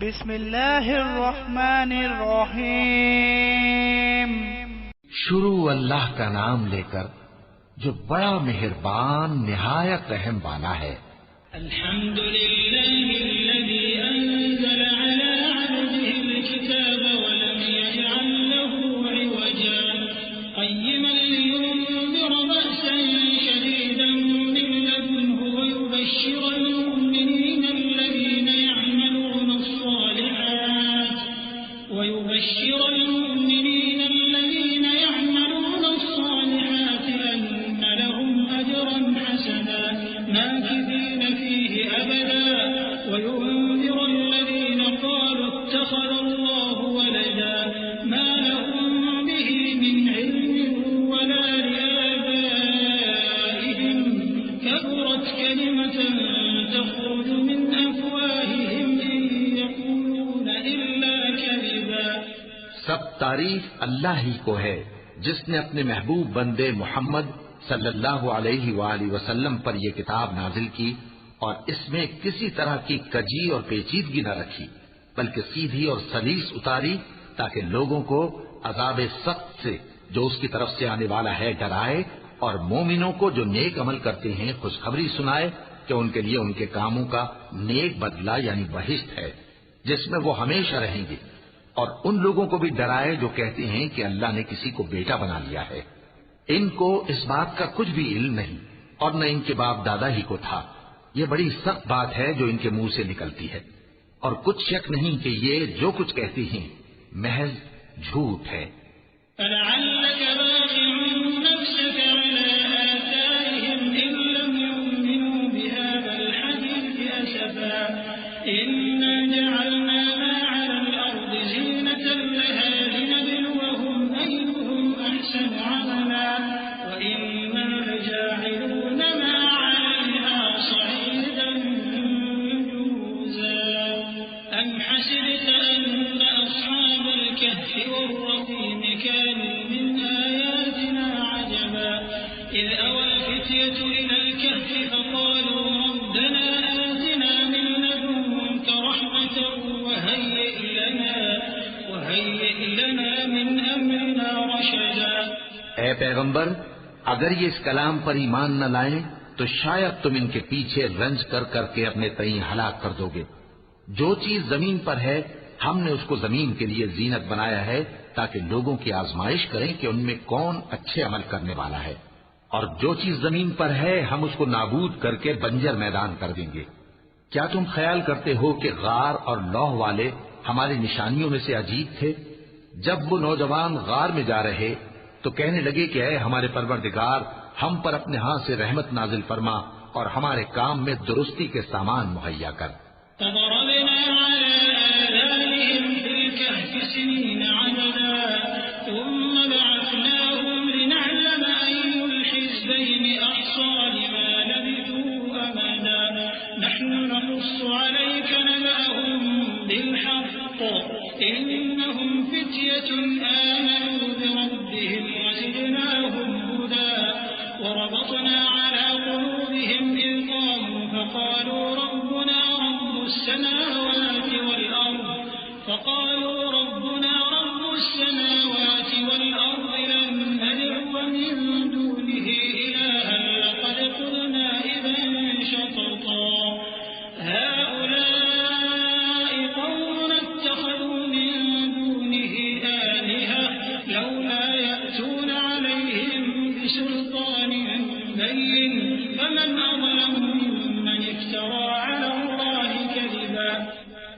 بسم اللہ الرحمن الرحیم۔ شروع اللہ کا نام لے کر جو بڑا مہربان نہایت رحم والا ہے۔ الحمد للہ الذی انزل علی عبده الكتاب ولم يجعل له عوجا قیما لینذر بأسا شدیدا من لدنه ويبشر المؤمنین الذین يعملون الصالحات أن لهم أجرا حسنا ماكثين فيه أبدا وينذر الذين قالوا اتخذ الله ولدا ما لهم به من علم ولا لآبائهم كبرت كلمة تخرج من أفواههم إن يقولون إلا كذبا۔ سب تعریف اللہ ہی کو ہے جس نے اپنے محبوب بندے محمد صلی اللہ علیہ وآلہ وسلم پر یہ کتاب نازل کی اور اس میں کسی طرح کی کجی اور پیچیدگی نہ رکھی بلکہ سیدھی اور سلیس اتاری تاکہ لوگوں کو عذاب سخت سے جو اس کی طرف سے آنے والا ہے ڈرائے اور مومنوں کو جو نیک عمل کرتے ہیں خوشخبری سنائے کہ ان کے لیے ان کے کاموں کا نیک بدلہ یعنی بہشت ہے جس میں وہ ہمیشہ رہیں گے، اور ان لوگوں کو بھی ڈرائے جو کہتے ہیں کہ اللہ نے کسی کو بیٹا بنا لیا ہے۔ ان کو اس بات کا کچھ بھی علم نہیں اور نہ ان کے باپ دادا ہی کو تھا۔ یہ بڑی سخت بات ہے جو ان کے منہ سے نکلتی ہے، اور کچھ شک نہیں کہ یہ جو کچھ کہتی ہیں محض جھوٹ ہے۔ فلعلك باخع نفسك على آثارهم إن لم يؤمنوا بهذا الحديث أسفا إنا جعلنا ما على الأرض زينة لها لنبلوهم أيهم أحسن عملا وإنا لجاعلون ما عليها صعيدا جرزا أم حسبت أن أصحاب الكهف والرقيم كانوا من آياتنا عجبا إذ أوى الفتية إلى الكهف فقالوا ربنا آتنا من لدنك رحمة وهيئ لنا من أمرنا رشدا۔ اے پیغمبر، اگر یہ اس کلام پر ایمان نہ لائیں تو شاید تم ان کے پیچھے رنج کر کر کے اپنے تئیں ہلاک کر دو گے۔ جو چیز زمین پر ہے ہم نے اس کو زمین کے لیے زینت بنایا ہے تاکہ لوگوں کی آزمائش کریں کہ ان میں کون اچھے عمل کرنے والا ہے، اور جو چیز زمین پر ہے ہم اس کو نابود کر کے بنجر میدان کر دیں گے۔ کیا تم خیال کرتے ہو کہ غار اور لوح والے ہماری نشانیوں میں سے عجیب تھے؟ جب وہ نوجوان غار میں جا رہے تو کہنے لگے کہ اے ہمارے پروردگار، ہم پر اپنے ہاں سے رحمت نازل فرما اور ہمارے کام میں درستی کے سامان مہیا کر۔ فضربنا على آذانهم في الكهف سنين عددا ثم بعثناهم لنعلم أي الحزبين أحصى لما لبثوا أمدا نحن نقص عليك نبأهم بالحق إنهم فتية آمنوا بربهم وزدناهم هدى وربطنا على قلوبهم إذ قاموا فقالوا ربنا رب السماوات والأرض لن ندعو من دونه إلها لقد قلنا إذا شططا هؤلاء قوم اتخذوا من دونه آلهة لولا يأتون عليهم بسلطان بين فمن أظلم ممن افترى على الله كذبا۔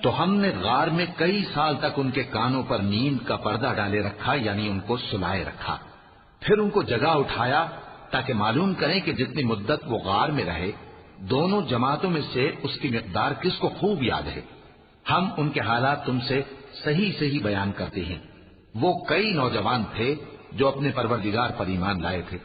تو ہم نے غار میں کئی سال تک ان کے کانوں پر نیند کا پردہ ڈالے رکھا یعنی ان کو سلائے رکھا، پھر ان کو جگا اٹھایا تاکہ معلوم کریں کہ جتنی مدت وہ غار میں رہے دونوں جماعتوں میں سے اس کی مقدار کس کو خوب یاد ہے۔ ہم ان کے حالات تم سے صحیح صحیح بیان کرتے ہیں۔ وہ کئی نوجوان تھے جو اپنے پروردگار پر ایمان لائے تھے،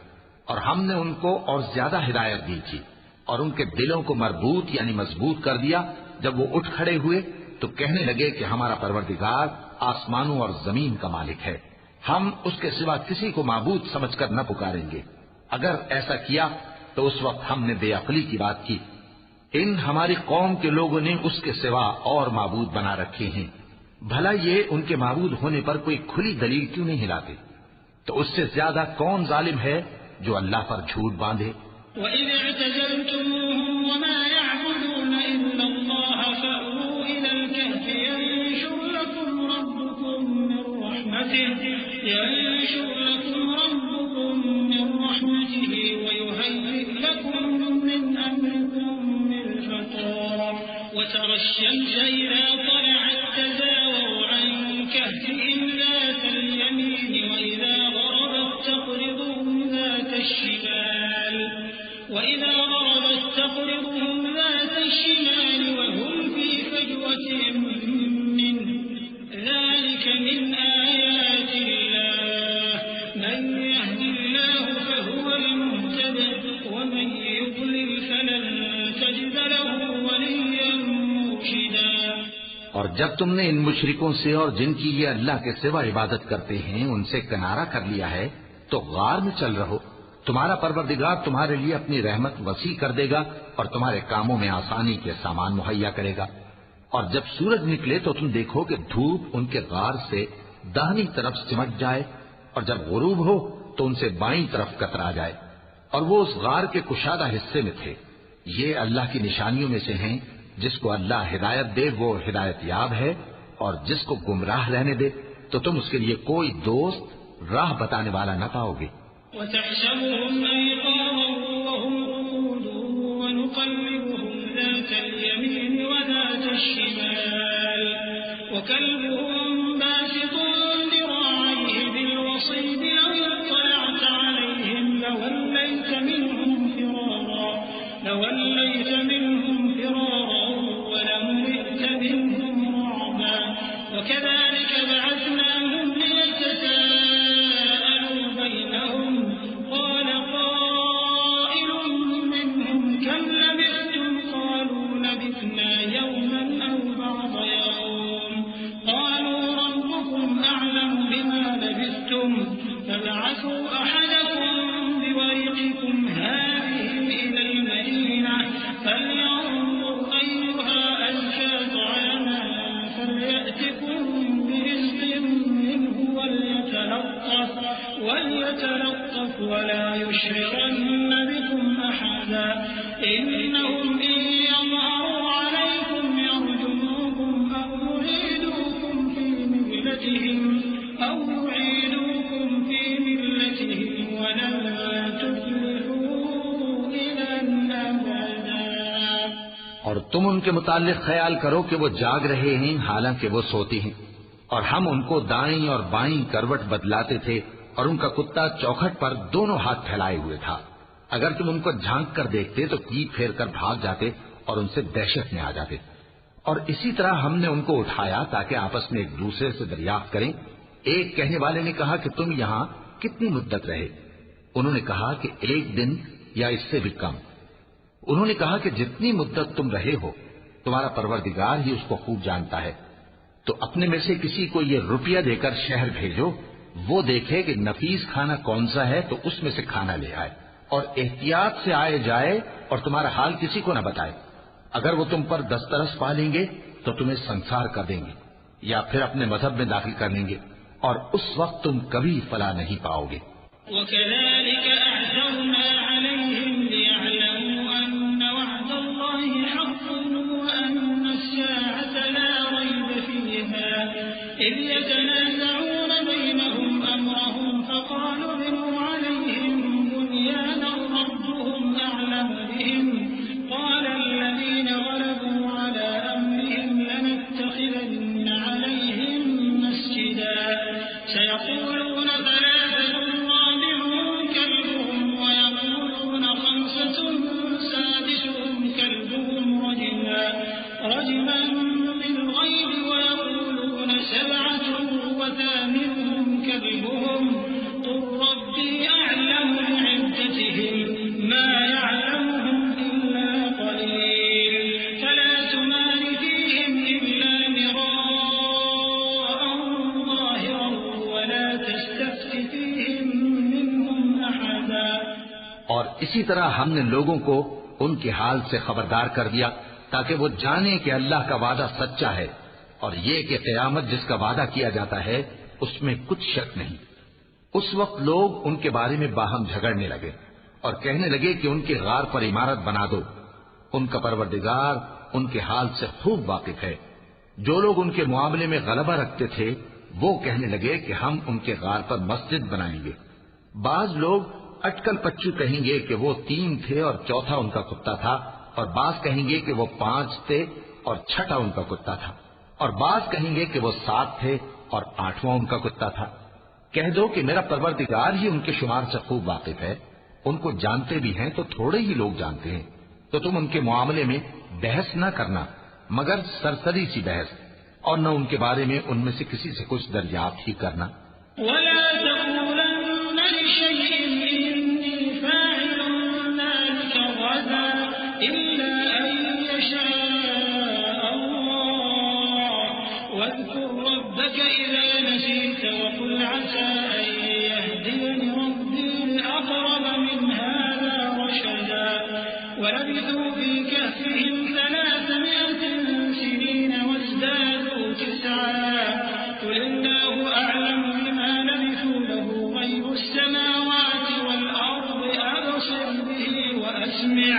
اور ہم نے ان کو اور زیادہ ہدایت دی تھی اور ان کے دلوں کو مربوط یعنی مضبوط کر دیا۔ جب وہ اٹھ کھڑے ہوئے تو کہنے لگے کہ ہمارا پروردگار آسمانوں اور زمین کا مالک ہے، ہم اس کے سوا کسی کو معبود سمجھ کر نہ پکاریں گے۔ اگر ایسا کیا تو اس وقت ہم نے بے عقلی کی بات کی۔ ان ہماری قوم کے لوگوں نے اس کے سوا اور معبود بنا رکھے ہیں، بھلا یہ ان کے معبود ہونے پر کوئی کھلی دلیل کیوں نہیں ہلاتے؟ تو اس سے زیادہ کون ظالم ہے جو اللہ پر جھوٹ باندھے؟ وَإِذْ اعْتَزَلْتُمُوهُمْ وَمَا يَعْبُدُونَ إِلَّا اللَّهَ فَأْوُوا إِلَى الْكَهْفِ يَنشُرْ لَكُمْ رَبُّكُم مِّن رَّحْمَتِهِ وَيُهَيِّئْ لَكُم مِّنْ أَمْرِكُم مِّرْفَقًا وَتَرَى الشَّمْسَ إِذَا طَلَعَت تَّزَاوَرُ عَن كَهْفِهِمْ ذَاتَ الْيَمِينِ وَإِذَا غَرَبَت تَّقْرِضُهُمْ ذَاتَ الشِّمَالِ وَهُمْ فِي فَجْوَةٍ مِّنْهُ ذَلِكَ مِنْ آيَاتِ اللَّهِ مَن يَهْدِ اللَّهُ فَهُوَ الْمُهْتَدِ وَمَن يُضْلِلْ فَلَن تَجِدَ لَهُ وَلِيًّا مُّرْشِدًا۔ اور جب تم نے ان مشرکوں سے اور جن کی یہ اللہ کے سوا عبادت کرتے ہیں ان سے کنارہ کر لیا ہے تو غار میں چل رہو، تمہارا پروردگار تمہارے لیے اپنی رحمت وسیع کر دے گا اور تمہارے کاموں میں آسانی کے سامان مہیا کرے گا۔ اور جب سورج نکلے تو تم دیکھو کہ دھوپ ان کے غار سے داہنی طرف سمٹ جائے، اور جب غروب ہو تو ان سے بائیں طرف کترا جائے، اور وہ اس غار کے کشادہ حصے میں تھے۔ یہ اللہ کی نشانیوں میں سے ہیں، جس کو اللہ ہدایت دے وہ ہدایت یاب ہے، اور جس کو گمراہ رہنے دے تو تم اس کے لیے کوئی دوست راہ بتانے والا نہ پاؤ گے۔ وَتَحْسَبُهُمْ أَيْقَاظًا وَهُمْ رُقُودٌ وَنُقَلِّبُهُمْ ذَاتَ الْيَمِينِ وَذَاتَ الشِّمَالِ وَكَلْبُهُمْ بَاسِطٌ ذِرَاعَيْهِ بِالْوَصِيدِ لَوِ اطَّلَعْتَ عَلَيْهِمْ لَوَلَّيْتَ مِنْهُمْ فِرَارًا وَلَمُلِئْتَ مِنْهُمْ رُعْبًا وَكَذَلِكَ بَعَثْنَاهُمْ لِيَتَسَاءَلُوا بَيْنَهُمْ قَالَ قَائِلٌ مِّنْهُمْ كَمْ لَبِثْتُمْ قَالُوا لَبِثْنَا يَوْمًا أَوْ بَعْضَ يَوْمٍ قَالُوا رَبُّكُمْ أَعْلَمُ بِمَا لَبِثْتُمْ فَابْعَثُوا أَحَدَكُم بِوَرِقِكُمْ هَٰذِهِ إِلَى الْمَدِينَةِ فَلْيَنظُرْ أَيُّهَا أَزْكَىٰ طَعَامًا فَلْيَأْتِكُم بِرِزْقٍ مِّنْهُ وَلْيَتَلَطَّفْ وَلَا يُشْعِرَنَّ بِكُمْ أَحَدًا إِنَّهُمْ إِن يَظْهَرُوا عَلَيْكُمْ يَرْجُمُوكُمْ أَوْ يُعِيدُوكُمْ فِي مِلَّتِهِمْ وَلَن تُفْلِحُوا إِذًا أَبَدًا۔ اور تم ان کے متعلق خیال کرو کہ وہ جاگ رہے ہیں حالانکہ وہ سوتے ہیں، اور ہم ان کو دائیں اور بائیں کروٹ بدلاتے تھے، اور ان کا کتا چوکھٹ پر دونوں ہاتھ پھیلائے ہوئے تھا۔ اگر تم ان کو جھانک کر دیکھتے تو پیٹ پھیر کر بھاگ جاتے اور ان سے دہشت میں آ جاتے۔ اور اسی طرح ہم نے ان کو اٹھایا تاکہ آپس میں ایک دوسرے سے دریافت کریں۔ ایک کہنے والے نے کہا کہ تم یہاں کتنی مدت رہے؟ انہوں نے کہا کہ 1 دن یا اس سے بھی کم۔ انہوں نے کہا کہ جتنی مدت تم رہے ہو تمہارا پروردگار ہی اس کو خوب جانتا ہے، تو اپنے میں سے کسی کو یہ روپیہ دے کر شہر بھیجو، وہ دیکھے کہ نفیس کھانا کون سا ہے تو اس میں سے کھانا لے آئے، اور احتیاط سے آئے جائے اور تمہارا حال کسی کو نہ بتائے۔ اگر وہ تم پر دسترس پا لیں گے تو تمہیں سنسار کر دیں گے یا پھر اپنے مذہب میں داخل کر لیں گے، اور اس وقت تم کبھی فلاح نہیں پاؤ گے۔ وَكَذَلِكَ أَعْثَرْنَا عَلَيْهِمْ لِيَعْلَمُوا أَنَّ وَعْدَ اللَّهِ حَقٌّ وَأَنَّ السَّاعَةَ لَا رَيْبَ فِيهَا إِذْ يَتَنَازَعُونَ بَيْنَهُمْ أَمْرَهُمْ فَقَالُوا ابْنُوا عَلَيْهِم بُنْيَانًا رَّبُّهُمْ أَعْلَمُ بِهِمْ قَالَ الَّذِينَ غَلَبُوا عَلَىٰ أَمْرِهِمْ لَنَتَّخِذَنَّ عَلَيْهِم مَّسْجِدًا سَيَقُولُونَ ثَلَاثَةٌ رَّابِعُهُمْ كَلْبُهُمْ وَيَقُولُونَ 5 سَادِسُهُمْ كَلْبُهُمْ رَجْمًا بِالْغَيْبِ وَيَقُولُونَ 7 وَثَامِنُهُمْ كَلْبُهُمْ قُل رَّبِّي أَعْلَمُ بِعِدَّتِهِم مَّا يَعْلَمُهُمْ إِلَّا قَلِيلٌ فَلَا تُمَارِ فِيهِمْ إِلَّا مِرَاءً ظَاهِرًا وَلَا تَسْتَفْتِ فِيهِم مِّنْهُمْ أَحَدًا۔ اور اسی طرح ہم نے لوگوں کو ان کے حال سے خبردار کر دیا تاکہ وہ جانے کہ اللہ کا وعدہ سچا ہے اور یہ کہ قیامت جس کا وعدہ کیا جاتا ہے اس میں کچھ شک نہیں۔ اس وقت لوگ ان کے بارے میں باہم جھگڑنے لگے اور کہنے لگے کہ ان کے غار پر عمارت بنا دو۔ ان کا پروردگار ان کے حال سے خوب واقف ہے۔ جو لوگ ان کے معاملے میں غلبہ رکھتے تھے وہ کہنے لگے کہ ہم ان کے غار پر مسجد بنائیں گے۔ بعض لوگ اٹکل پچو کہیں گے کہ وہ 3 تھے اور چوتھا ان کا کتا تھا، اور بعض کہیں گے کہ وہ 5 تھے اور چھٹا ان کا کتا تھا، اور بعض کہیں گے کہ وہ 7 تھے اور 8واں ان کا کتا تھا۔ کہہ دو کہ میرا پروردگار ہی ان کے شمار سے خوب واقف ہے۔ ان کو جانتے بھی ہیں تو تھوڑے ہی لوگ جانتے ہیں، تو تم ان کے معاملے میں بحث نہ کرنا مگر سرسری سی بحث، اور نہ ان کے بارے میں ان میں سے کسی سے کچھ دریافت ہی کرنا۔ ولا تقولن لشيء إني فاعل ذلك غدا إلا أن يشاء الله واذكر ربك إذا نسيت وقل عسى أن يهديني ربي لأقرب من هذا رشدا ولبثوا في كهفهم 300 سنين وازدادوا 9 قل الله أعلم بما لبثوا له غيب السماوات والأرض أبصر به وأسمع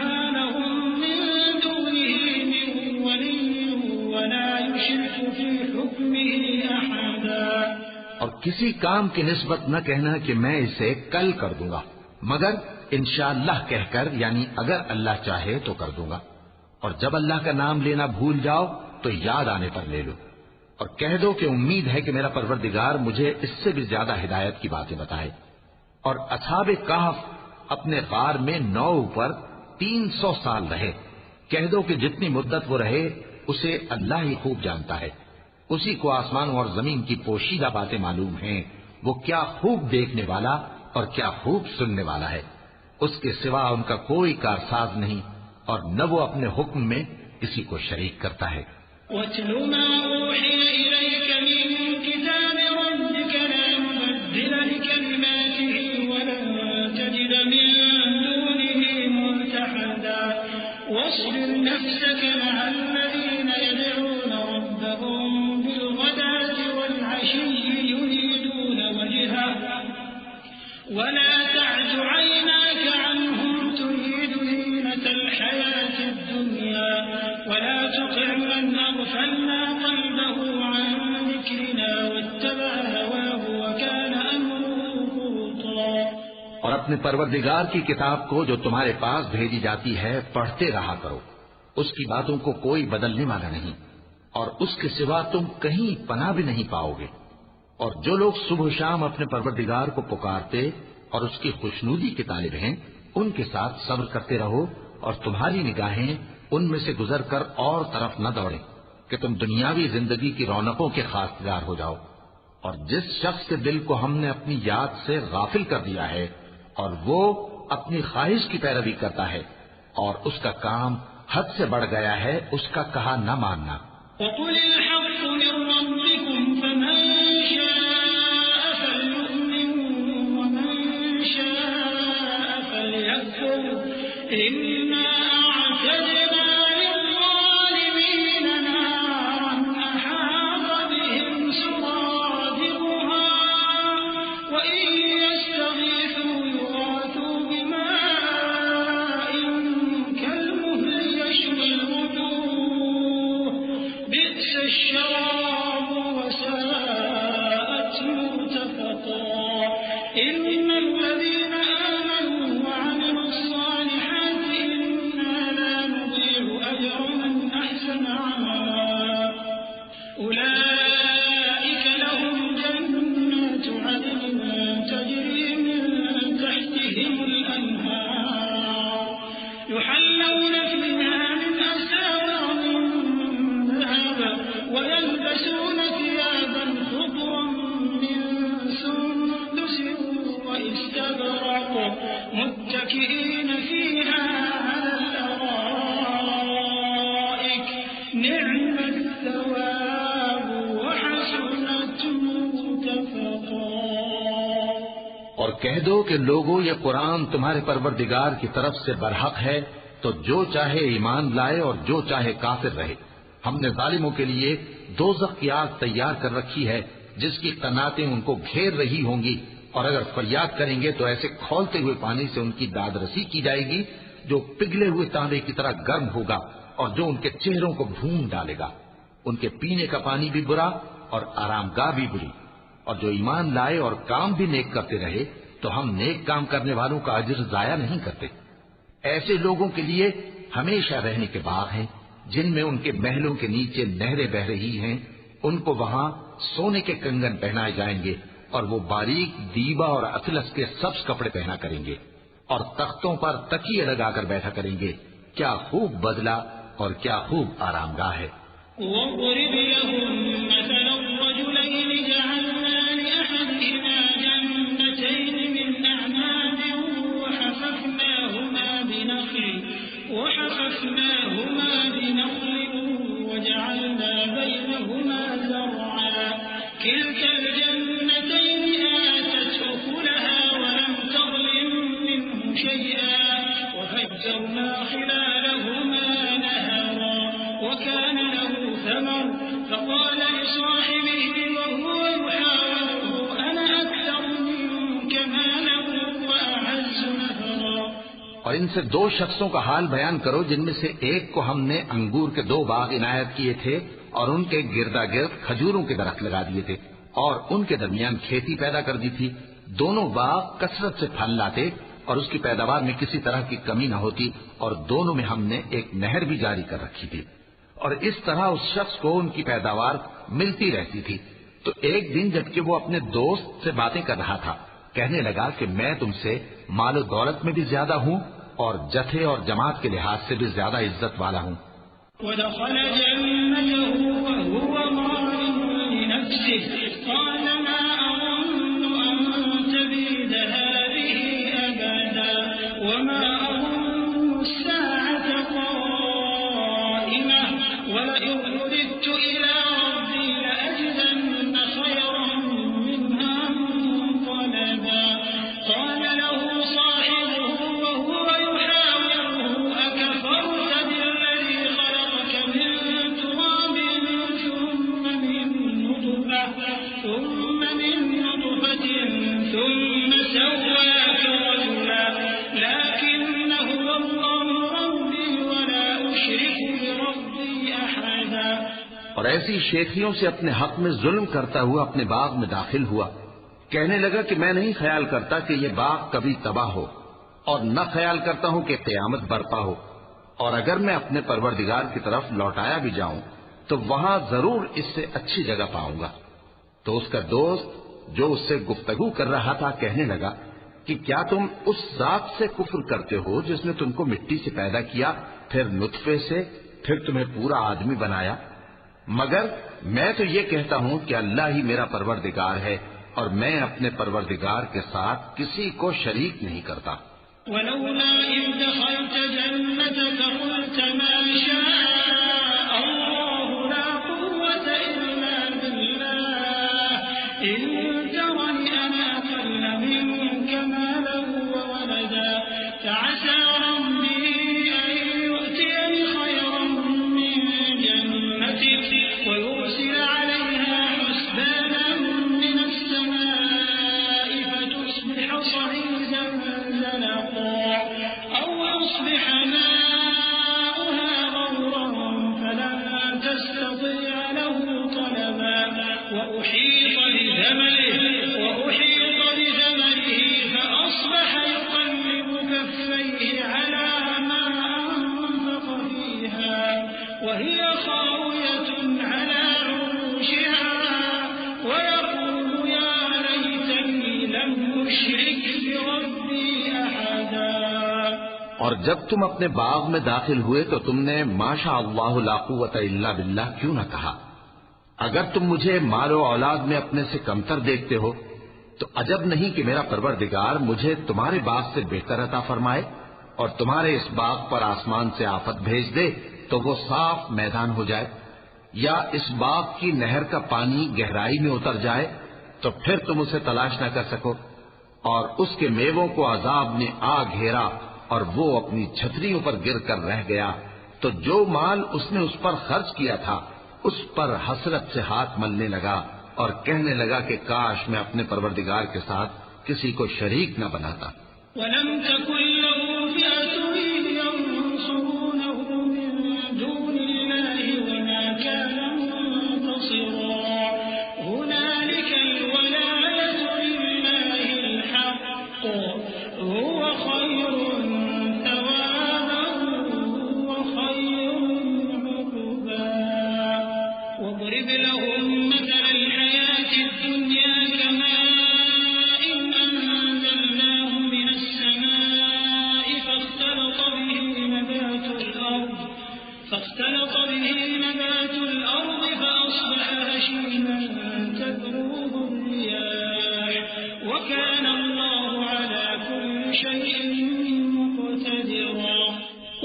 ما لهم من دونه من ولي ولا يشرك في حكمه أحدا۔ اور کسی کام کی نسبت نہ کہنا کہ میں اسے کل کر دوں گا، مگر انشاءاللہ کہہ کر، یعنی اگر اللہ چاہے تو کر دوں گا، اور جب اللہ کا نام لینا بھول جاؤ تو یاد آنے پر لے لو، اور کہہ دو کہ امید ہے کہ میرا پروردگار مجھے اس سے بھی زیادہ ہدایت کی باتیں بتائے۔ اور اصحاب کہف اپنے غار میں 9 پر 300 سال رہے۔ کہہ دو کہ جتنی مدت وہ رہے اسے اللہ ہی خوب جانتا ہے، اسی کو آسمان اور زمین کی پوشیدہ باتیں معلوم ہیں، وہ کیا خوب دیکھنے والا اور کیا خوب سننے والا ہے۔ اس کے سوا ان کا کوئی کارساز نہیں، اور نہ وہ اپنے حکم میں کسی کو شریک کرتا ہے۔ وَاتْلُ مَا أُوحِيَ إِلَيْكَ مِن كِتَابِ رَبِّكَ لَا مُبَدِّلَ لِكَلِمَاتِهِ وَلَن تَجِدَ مِن دُونِهِ مُلْتَحَدًا وَاصْبِرْ نَفْسَكَ مَعَ الَّذِينَ يَدْعُونَ رَبَّهُم بِالْغَدَاةِ وَالْعَشِيِّ يُرِيدُونَ وَجْهَهُ وَلَا تَعْدُ عَيْنَاكَ عَنْهُمْ تُرِيدُ زِينَةَ الْحَيَاةِ الدُّنْيَا وَلَا تُطِعْ مَنْ أَغْفَلْنَا قَلْبَهُ عَنْ ذِكْرِنَا وَاتَّبَعَ هَوَاهُ وَكَانَ أَمْرُهُ فُرُطًا۔ اور اپنے پروردگار کی کتاب کو جو تمہارے پاس بھیجی جاتی ہے پڑھتے رہا کرو، اس کی باتوں کو کوئی بدلنے والا نہیں، اور اس کے سوا تم کہیں پناہ بھی نہیں پاؤ گے۔ اور جو لوگ صبح و شام اپنے پروردگار کو پکارتے اور اس کی خوشنودی کے طالب ہیں، ان کے ساتھ صبر کرتے رہو، اور تمہاری نگاہیں ان میں سے گزر کر اور طرف نہ دوڑیں کہ تم دنیاوی زندگی کی رونقوں کے خاصگار ہو جاؤ۔ اور جس شخص کے دل کو ہم نے اپنی یاد سے غافل کر دیا ہے اور وہ اپنی خواہش کی پیروی کرتا ہے اور اس کا کام حد سے بڑھ گیا ہے، اس کا کہا نہ ماننا۔ وَقُلِ الْحَقُّ مِن رَّبِّكُمْ فَمَن شَاءَ فَلْيُؤْمِن وَمَن شَاءَ فَلْيَكْفُرْ إِنَّا أَعْتَدْنَا لِلظَّالِمِينَ نَارًا أَحَاطَ بِهِمْ سُرَادِقُهَا وَإِن يَسْتَغِيثُوا يُغَاثُوا بِمَاءٍ كَالْمُهْلِ يَشْوِي الْوُجُوهَ بِئْسَ الشَّرَابُ وَسَاءَتْ مُرْتَفَقًا إِنَّ الَّذِينَ آمَنُوا وَعَمِلُوا الصَّالِحَاتِ إِنَّا لَا نُضِيعُ أَجْرَ مَنْ أَحْسَنَ عَمَلًا أُولَئِكَ لَهُمْ جَنَّاتُ عَدْنٍ تَجْرِي مِن تَحْتِهِمُ الْأَنْهَارُ يُحَلَّوْنَ فِيهَا مِنْ أَسَاوِرَ مِن ذَهَبٍ وَيَلْبَسُونَ ثِيَابًا خُضْرًا مِّن سُندُسٍ وَإِسْتَبْرَقٍ مُتَّكِئِينَ فِيهَا عَلَى الْأَرَائِكِ نِعْمَ الثَّوَابُ کہہ دو کہ لوگوں یہ قرآن تمہارے پروردگار کی طرف سے برحق ہے، تو جو چاہے ایمان لائے اور جو چاہے کافر رہے۔ ہم نے ظالموں کے لیے دوزخ کی آگ تیار کر رکھی ہے جس کی قناتیں ان کو گھیر رہی ہوں گی، اور اگر فریاد کریں گے تو ایسے کھولتے ہوئے پانی سے ان کی داد رسی کی جائے گی جو پگھلے ہوئے تانبے کی طرح گرم ہوگا اور جو ان کے چہروں کو بھون ڈالے گا۔ ان کے پینے کا پانی بھی برا اور آرام گاہ بھی بری۔ اور جو ایمان لائے اور کام بھی نیک کرتے رہے تو ہم نیک کام کرنے والوں کا اجر ضائع نہیں کرتے۔ ایسے لوگوں کے لیے ہمیشہ رہنے کے باغ ہیں جن میں ان کے محلوں کے نیچے نہریں بہ رہی ہیں، ان کو وہاں سونے کے کنگن پہنائے جائیں گے اور وہ باریک دیبا اور اطلس کے سبز کپڑے پہنا کریں گے اور تختوں پر تکیے لگا کر بیٹھا کریں گے۔ کیا خوب بدلہ اور کیا خوب آرام گاہ ہے۔ وَاضْرِبْ لَهُم مَّثَلًا رَّجُلَيْنِ جَعَلْنَا لِأَحَدِهِمَا جَنَّتَيْنِ مِنْ أَعْنَابٍ وَحَفَفْنَاهُمَا بِنَخْلٍ وَجَعَلْنَا بَيْنَهُمَا زَرْعًا كِلْتَا الْجَنَّتَيْنِ آتَتْ أُكُلَهَا وَلَمْ تَظْلِم مِّنْهُ شَيْئًا وَفَجَّرْنَا خِلَالَهُمَا نَهَرًا وَكَانَ لَهُ ثَمَرٌ فَقَالَ لِصَاحِبِهِ وَهُوَ يُحَاوِرُهُ أَنَا أَكْثَرُ مِنكَ مَالًا وَأَعَزُّ نَفَرًا۔ اور ان سے دو شخصوں کا حال بیان کرو جن میں سے ایک کو ہم نے انگور کے 2 باغ عنایت کیے تھے اور ان کے گردا گرد کھجوروں کے درخت لگا دیے تھے اور ان کے درمیان کھیتی پیدا کر دی تھی۔ دونوں باغ کثرت سے پھل لاتے اور اس کی پیداوار میں کسی طرح کی کمی نہ ہوتی، اور دونوں میں ہم نے ایک نہر بھی جاری کر رکھی تھی، اور اس طرح اس شخص کو ان کی پیداوار ملتی رہتی تھی۔ تو ایک دن جبکہ وہ اپنے دوست سے باتیں کر رہا تھا، کہنے لگا کہ میں تم سے مال و دولت میں بھی زیادہ ہوں اور جتھے اور جماعت کے لحاظ سے بھی زیادہ عزت والا ہوں۔ وَدَخَلَ جَنَّتَهُ وَهُوَ ظَالِمٌ لِنَفْسِهِ قَالَ مَا أَظُنُّ أَن تَبِيدَ هَٰذِهِ أَبَدًا وَمَا أَظُنُّ السَّاعَةَ قَائِمَةً وَلَئِن رُّدِدتُّ إِلَىٰ رَبِّي لَأَجِدَنَّ خَيْرًا مِّنْهَا مُنقَلَبًا قَالَ لَهُ صَاحِبُهُ وَهُوَ يُحَاوِرُهُ أَكَفَرْتَ بِالَّذِي خَلَقَكَ مِن تُرَابٍ ثُمَّ مِن نُّطْفَةٍ ثُمَّ سَوَّاكَ رَجُلًا لَّٰكِنَّ هُوَ اللَّهُ رَبِّي وَلَا أُشْرِكُ بِرَبِّي أَحَدًا۔ اور ایسی شیخیوں سے اپنے حق میں ظلم کرتا ہوا اپنے باغ میں داخل ہوا، کہنے لگا کہ میں نہیں خیال کرتا کہ یہ باغ کبھی تباہ ہو، اور نہ خیال کرتا ہوں کہ قیامت برپا ہو، اور اگر میں اپنے پروردگار کی طرف لوٹایا بھی جاؤں تو وہاں ضرور اس سے اچھی جگہ پاؤں گا۔ تو اس کا دوست جو اس سے گفتگو کر رہا تھا کہنے لگا کہ کیا تم اس ذات سے کفر کرتے ہو جس نے تم کو مٹی سے پیدا کیا، پھر نطفے سے، پھر تمہیں پورا آدمی بنایا؟ مگر میں تو یہ کہتا ہوں کہ اللہ ہی میرا پروردگار ہے اور میں اپنے پروردگار کے ساتھ کسی کو شریک نہیں کرتا۔ وَلَوْلَا إِذْ دَخَلْتَ جَنَّتَكَ قُلْتَ مَا شَاءَ اللَّهُ لَا قُوَّةَ إِلَّا بِاللَّهِ إِن تَرَنِ أَنَا أَقَلَّ مِنكَ مَالًا وَوَلَدًا فَعَسَىٰ رَبِّي أَن يُؤْتِيَنِ خَيْرًا مِّن جَنَّتِكَ وَيُرْسِلَ عَلَيْهَا حُسْبَانًا مِّنَ السَّمَاءِ فَتُصْبِحَ صَعِيدًا زَلَقًا أَوْ يُصْبِحَ مَاؤُهَا غَوْرًا فَلَن تَسْتَطِيعَ لَهُ طَلَبًا وَأُحِيطَ بِثَمَرِهِ فَأَصْبَحَ يُقَلِّبُ كَفَّيْهِ عَلَىٰ مَا أَنفَقَ فِيهَا وَهِيَ خَاوِيَةٌ عَلَىٰ عُرُوشِهَا وَيَقُولُ يَا لَيْتَنِي لَمْ أُشْرِكْ بِرَبِّي أَحَدًا۔ اور جب تم اپنے باغ میں داخل ہوئے تو تم نے ما شاء اللہ لا قوت الا باللہ کیوں نہ کہا؟ اگر تم مجھے مال و اولاد میں اپنے سے کمتر دیکھتے ہو تو عجب نہیں کہ میرا پروردگار مجھے تمہارے باغ سے بہتر عطا فرمائے اور تمہارے اس باغ پر آسمان سے آفت بھیج دے تو وہ صاف میدان ہو جائے، یا اس باغ کی نہر کا پانی گہرائی میں اتر جائے تو پھر تم اسے تلاش نہ کر سکو۔ اور اس کے میووں کو عذاب نے آ گھیرا اور وہ اپنی چھتریوں پر گر کر رہ گیا، تو جو مال اس نے اس پر خرچ کیا تھا اس پر حسرت سے ہاتھ ملنے لگا اور کہنے لگا کہ کاش میں اپنے پروردگار کے ساتھ کسی کو شریک نہ بناتا۔ وَلَمْ تَكُنْ لَهُ فِئَةٌ يَنصُرُونَهُ مِن دُونِ اللَّهِ وَمَا كَانَ مُنتَصِرًا هُنَالِكَ الْوَلَايَةُ لِلَّهِ الْحَقِّ هُوَ خَيْرٌ ثَوَابًا وَخَيْرٌ عُقْبًا وَاضْرِبْ لَهُم مَّثَلَ الْحَيَاةِ الدُّنْيَا كَمَاءٍ أَنزَلْنَاهُ مِنَ السَّمَاءِ فاختلط به نبات الأرض فأصبح هشيما تذروه الرياح وكان الله على كل شيء مقتدرا۔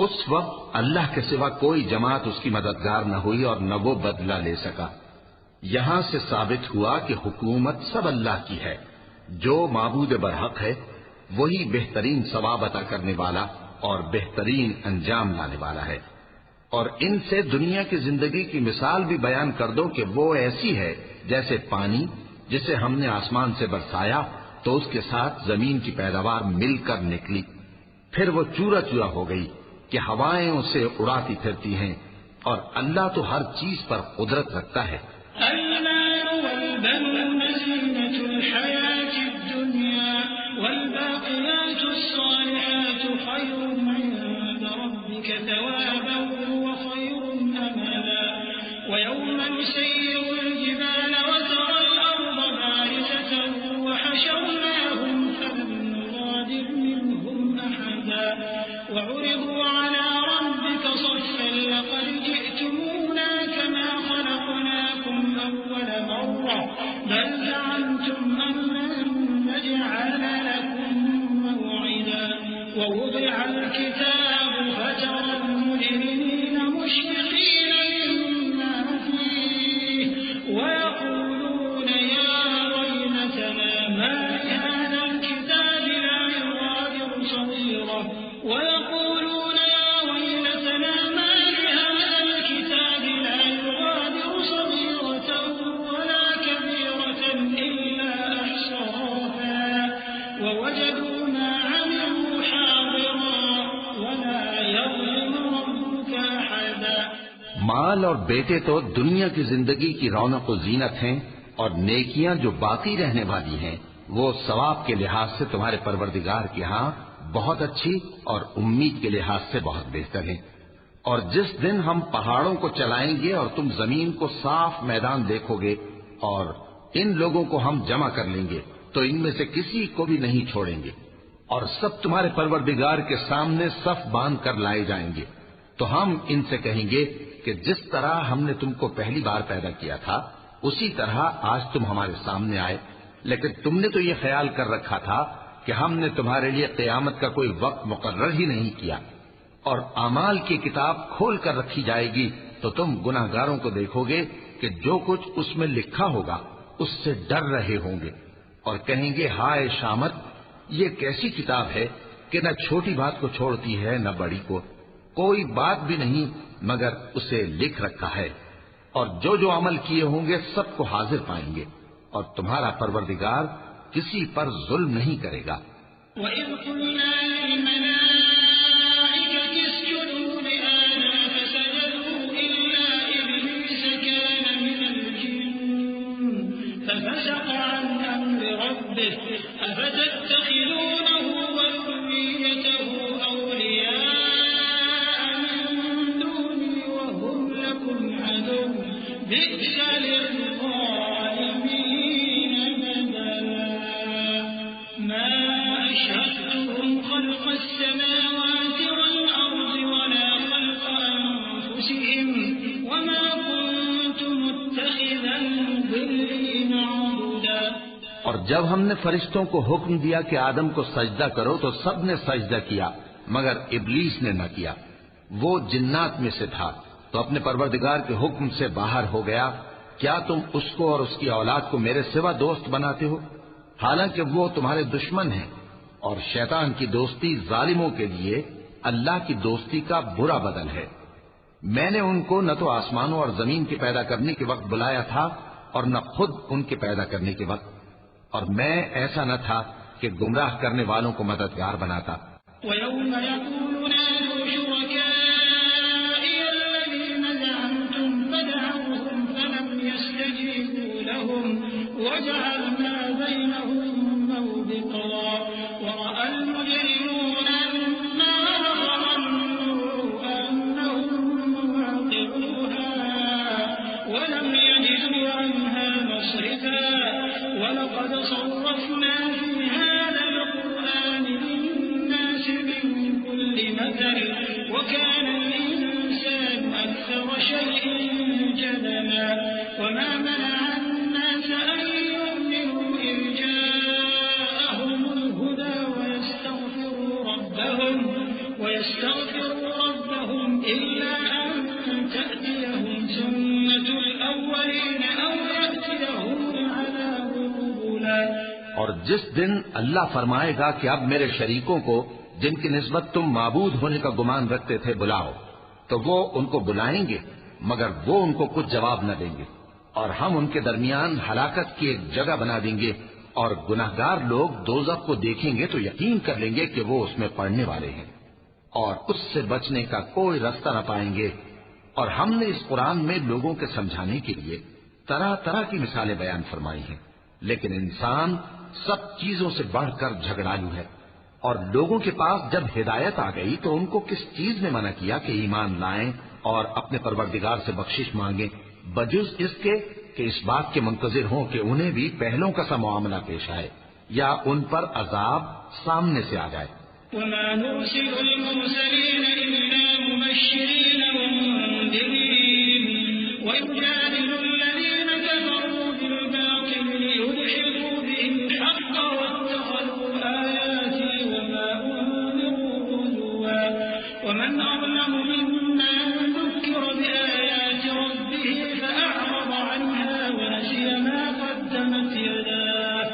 اس وقت اللہ کے سوا کوئی جماعت اس کی مددگار نہ ہوئی اور نہ وہ بدلہ لے سکا۔ یہاں سے ثابت ہوا کہ حکومت سب اللہ کی ہے، جو معبود برحق ہے وہی بہترین ثواب عطا کرنے والا اور بہترین انجام لانے والا ہے۔ اور ان سے دنیا کی زندگی کی مثال بھی بیان کر دو کہ وہ ایسی ہے جیسے پانی جسے ہم نے آسمان سے برسایا تو اس کے ساتھ زمین کی پیداوار مل کر نکلی، پھر وہ چورا چورا ہو گئی کہ ہوائیں اسے اڑاتی پھرتی ہیں، اور اللہ تو ہر چیز پر قدرت رکھتا ہے۔ المال والبنون زينة الحياة الدنيا والباقيات الصالحات خير عند ربك ثوابا وخير أملا ويوم نسير الجبال وترى الأرض بارزة وحشرناهم فلم نغادر منهم أحدا وعرضوا على ربك صفا لقد جئتمونا كما خلقناكم أول مرة بل زعمتم أن لن نجعل لكم موعدا ووضع الكتاب فترى المجرمين مشفقين مما فيه ويقولون يا ويلتنا ما لهذا الكتاب لا يغادر صغيرة ويقولون يا ويلتنا ما لهذا الكتاب لا يغادر صغيرة ولا كبيرة إلا أحصاها ووجدوا ما عملوا حاضرا ولا يظلم ربك أحدا۔ مال اور بیٹے تو دنیا کی زندگی کی رونق و زینت ہیں، اور نیکیاں جو باقی رہنے والی ہیں وہ ثواب کے لحاظ سے تمہارے پروردگار کے ہاں بہت اچھی اور امید کے لحاظ سے بہت بہتر ہیں۔ اور جس دن ہم پہاڑوں کو چلائیں گے اور تم زمین کو صاف میدان دیکھو گے اور ان لوگوں کو ہم جمع کر لیں گے تو ان میں سے کسی کو بھی نہیں چھوڑیں گے، اور سب تمہارے پروردگار کے سامنے صف باندھ کر لائے جائیں گے، تو ہم ان سے کہیں گے کہ جس طرح ہم نے تم کو پہلی بار پیدا کیا تھا اسی طرح آج تم ہمارے سامنے آئے، لیکن تم نے تو یہ خیال کر رکھا تھا کہ ہم نے تمہارے لیے قیامت کا کوئی وقت مقرر ہی نہیں کیا، اور اعمال کی کتاب کھول کر رکھی جائے گی تو تم گناہگاروں کو دیکھو گے کہ جو کچھ اس میں لکھا ہوگا اس سے ڈر رہے ہوں گے، اور کہیں گے ہائے شامت، یہ کیسی کتاب ہے کہ نہ چھوٹی بات کو چھوڑتی ہے نہ بڑی کو، کوئی بات بھی نہیں مگر اسے لکھ رکھا ہے، اور جو عمل کیے ہوں گے سب کو حاضر پائیں گے، اور تمہارا پروردگار کسی پر ظلم نہیں کرے گا۔ وَإِذْ قُلْنَا لِلْمَلَائِكَةِ اسْجُدُوا لِآدَمَ فَسَجَدُوا إِلَّا إِبْلِيسَ كَانَ مِنَ الْجِنِّ فَفَسَقَ عَنْ أَمْرِ رَبِّهِ أَفَتَتَّخِذُونَهُ وَذُرِّيَّتَهُ أَوْلِيَاءَ مِن دُونِي وَهُمْ لَكُمْ عَدُوٌّ بِئْسَ لِلظَّالِمِينَ بَدَلًا مَا أَشْهَدتُّهُمْ خَلْقَ السَّمَاوَاتِ وَالْأَرْضِ وَلَا خَلْقَ أَنفُسِهِمْ وَمَا كُنتُ مُتَّخِذَ الْمُضِلِّينَ عَضُدًا۔ اور جب ہم نے فرشتوں کو حکم دیا کہ آدم کو سجدہ کرو تو سب نے سجدہ کیا مگر ابلیس نے نہ کیا، وہ جنات میں سے تھا تو اپنے پروردگار کے حکم سے باہر ہو گیا۔ کیا تم اس کو اور اس کی اولاد کو میرے سوا دوست بناتے ہو؟ حالانکہ وہ تمہارے دشمن ہیں، اور شیطان کی دوستی ظالموں کے لیے اللہ کی دوستی کا برا بدل ہے۔ میں نے ان کو نہ تو آسمانوں اور زمین کے پیدا کرنے کے وقت بلایا تھا اور نہ خود ان کے پیدا کرنے کے وقت، اور میں ایسا نہ تھا کہ گمراہ کرنے والوں کو مددگار بناتا۔ وَيَوْمَ يَقُولُ نَادُوا شُرَكَائِيَ الَّذِينَ زَعَمْتُمْ فَدَعَوْهُمْ فَلَمْ يَسْتَجِيبُوا لَهُمْ وَجَعَلْنَا بَيْنَهُم مَّوْبِقًا وَرَأَى الْمُجْرِمُونَ النَّارَ وَظَنُّوا أَنَّهُم مُّوَاقِعُوهَا وَلَمْ يَجِدُوا عَنْهَا مَصْرِفًا وَلَقَدْ صَرَّفْنَا فِي هَٰذَا الْقُرْآنِ لِلنَّاسِ مِن كُلِّ مَثَلٍ وَكَانَ الْإِنسَانُ أَكْثَرَ شَيْءٍ جَدَلًا وَمَا مَنَعَ النَّاسَ أَن يُؤْمِنُوا إِذْ جَاءَهُمُ الْهُدَىٰ وَيَسْتَغْفِرُوا رَبَّهُمْ إِلَّا أَن تَأْتِيَهُمْ سُنَّةُ الْأَوَّلِينَ أَوْ يَأْتِيَهُمُ الْعَذَابُ قُبُلًا۔ اور جس دن اللہ فرمائے گا کہ اب میرے شریکوں کو جن کی نسبت تم معبود ہونے کا گمان رکھتے تھے بلاؤ، تو وہ ان کو بلائیں گے مگر وہ ان کو کچھ جواب نہ دیں گے، اور ہم ان کے درمیان ہلاکت کی ایک جگہ بنا دیں گے، اور گناہگار لوگ دوزخ کو دیکھیں گے تو یقین کر لیں گے کہ وہ اس میں پڑنے والے ہیں، اور اس سے بچنے کا کوئی راستہ نہ پائیں گے۔ اور ہم نے اس قرآن میں لوگوں کے سمجھانے کے لیے طرح طرح کی مثالیں بیان فرمائی ہیں، لیکن انسان سب چیزوں سے بڑھ کر جھگڑالو ہے، اور لوگوں کے پاس جب ہدایت آ گئی تو ان کو کس چیز نے منع کیا کہ ایمان لائیں اور اپنے پروردگار سے بخشش مانگیں، بجز اس کے کہ اس بات کے منتظر ہوں کہ انہیں بھی پہلوں کا سا معاملہ پیش آئے یا ان پر عذاب سامنے سے آ جائے۔ وَمَا نُرْسِلُ الْمُرْسَلِينَ إِلَّا مُبَشِّرِينَ وَمُنذِرِينَ وَيُجَادِلُ الَّذِينَ كَفَرُوا بِالْبَاطِلِ لِيُدْحِضُوا بِهِ الْحَقَّ وَاتَّخَذُوا آيَاتِي وَمَا أُنذِرُوا هُزُوًا وَمَنْ أَظْلَمُ مِمَّن ذُكِّرَ بِآيَاتِ رَبِّهِ فَأَعْرَضَ عَنْهَا وَنَسِيَ مَا قَدَّمَتْ يَدَاهُ